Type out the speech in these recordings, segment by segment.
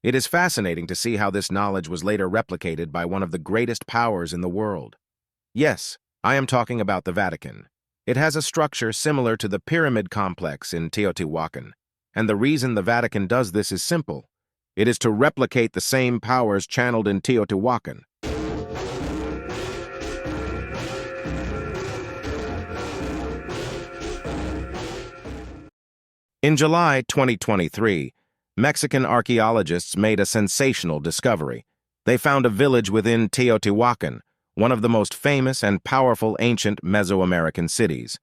It is fascinating to see how this knowledge was later replicated by one of the greatest powers in the world. Yes, I am talking about the Vatican. It has a structure similar to the pyramid complex in Teotihuacan, and the reason the Vatican does this is simple. It is to replicate the same powers channeled in Teotihuacan. In July 2023, Mexican archaeologists made a sensational discovery. They found a village within Teotihuacan, one of the most famous and powerful ancient Mesoamerican cities.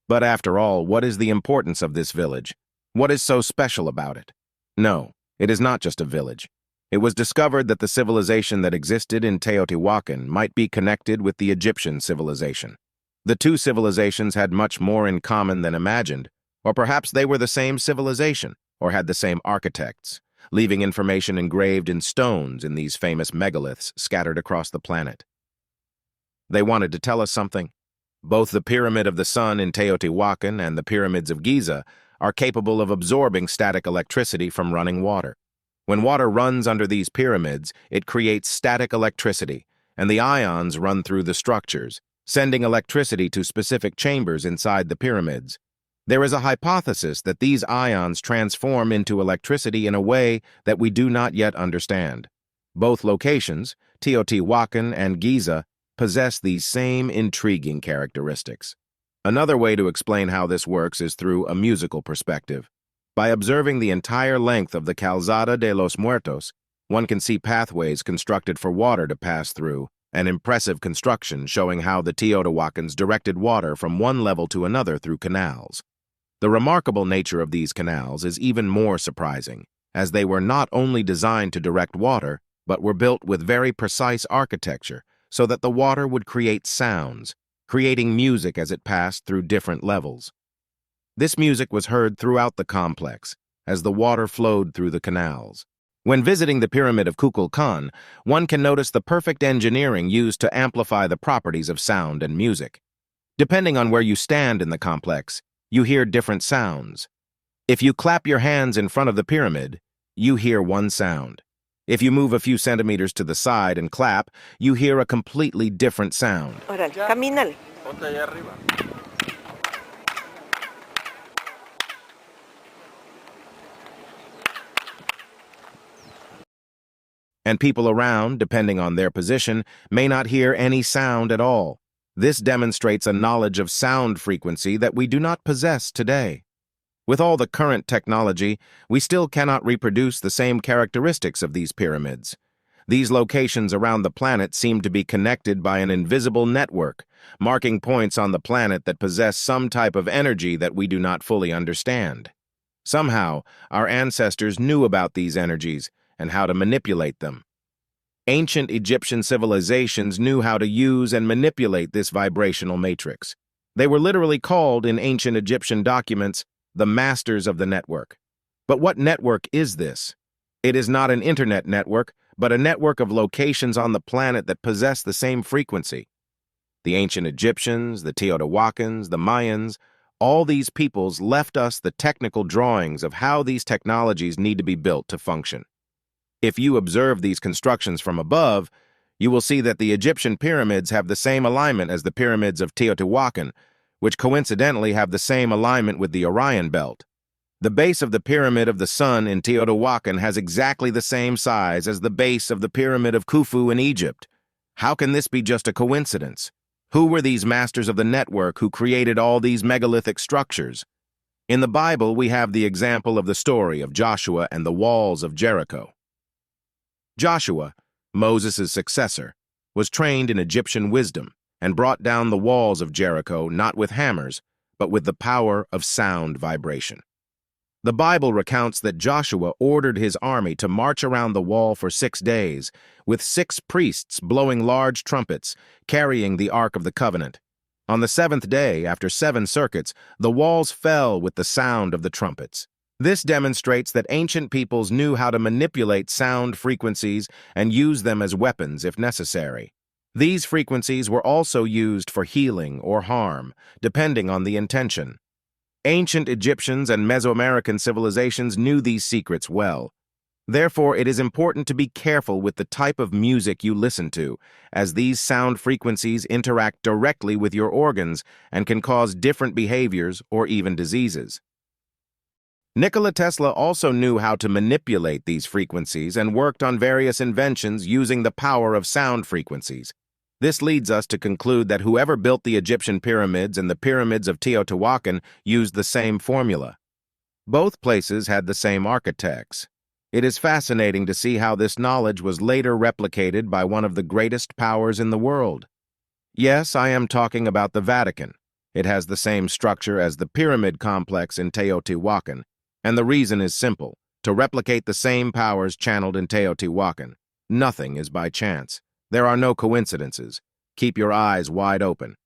But after all, what is the importance of this village? What is so special about it? No, it is not just a village. It was discovered that the civilization that existed in Teotihuacan might be connected with the Egyptian civilization. The two civilizations had much more in common than imagined, or perhaps they were the same civilization, or had the same architects, leaving information engraved in stones in these famous megaliths scattered across the planet. They wanted to tell us something. Both the Pyramid of the Sun in Teotihuacan and the Pyramids of Giza are capable of absorbing static electricity from running water. When water runs under these pyramids, it creates static electricity, and the ions run through the structures, sending electricity to specific chambers inside the pyramids. There is a hypothesis that these ions transform into electricity in a way that we do not yet understand. Both locations, Teotihuacan and Giza, possess these same intriguing characteristics. Another way to explain how this works is through a musical perspective. By observing the entire length of the Calzada de los Muertos, one can see pathways constructed for water to pass through, an impressive construction showing how the Teotihuacans directed water from one level to another through canals. The remarkable nature of these canals is even more surprising, as they were not only designed to direct water, but were built with very precise architecture so that the water would create sounds, creating music as it passed through different levels. This music was heard throughout the complex, as the water flowed through the canals. When visiting the Pyramid of Kukulkan, one can notice the perfect engineering used to amplify the properties of sound and music. Depending on where you stand in the complex, you hear different sounds. If you clap your hands in front of the pyramid, you hear one sound. If you move a few centimeters to the side and clap, you hear a completely different sound. Órale, camínale. And people around, depending on their position, may not hear any sound at all. This demonstrates a knowledge of sound frequency that we do not possess today. With all the current technology, we still cannot reproduce the same characteristics of these pyramids. These locations around the planet seem to be connected by an invisible network, marking points on the planet that possess some type of energy that we do not fully understand. Somehow, our ancestors knew about these energies and how to manipulate them. Ancient Egyptian civilizations knew how to use and manipulate this vibrational matrix. They were literally called in ancient Egyptian documents the masters of the network. But what network is this? It is not an internet network, but a network of locations on the planet that possess the same frequency. The ancient Egyptians, the Teotihuacans, the Mayans, all these peoples left us the technical drawings of how these technologies need to be built to function. If you observe these constructions from above, you will see that the Egyptian pyramids have the same alignment as the pyramids of Teotihuacan, which coincidentally have the same alignment with the Orion Belt. The base of the Pyramid of the Sun in Teotihuacan has exactly the same size as the base of the Pyramid of Khufu in Egypt. How can this be just a coincidence? Who were these masters of the network who created all these megalithic structures? In the Bible, we have the example of the story of Joshua and the walls of Jericho. Joshua, Moses' successor, was trained in Egyptian wisdom and brought down the walls of Jericho not with hammers, but with the power of sound vibration. The Bible recounts that Joshua ordered his army to march around the wall for 6 days, with 6 priests blowing large trumpets, carrying the Ark of the Covenant. On the 7th day, after 7 circuits, the walls fell with the sound of the trumpets. This demonstrates that ancient peoples knew how to manipulate sound frequencies and use them as weapons if necessary. These frequencies were also used for healing or harm, depending on the intention. Ancient Egyptians and Mesoamerican civilizations knew these secrets well. Therefore, it is important to be careful with the type of music you listen to, as these sound frequencies interact directly with your organs and can cause different behaviors or even diseases. Nikola Tesla also knew how to manipulate these frequencies and worked on various inventions using the power of sound frequencies. This leads us to conclude that whoever built the Egyptian pyramids and the pyramids of Teotihuacan used the same formula. Both places had the same architects. It is fascinating to see how this knowledge was later replicated by one of the greatest powers in the world. Yes, I am talking about the Vatican. It has the same structure as the pyramid complex in Teotihuacan, and the reason is simple: to replicate the same powers channeled in Teotihuacan. Nothing is by chance. There are no coincidences. Keep your eyes wide open.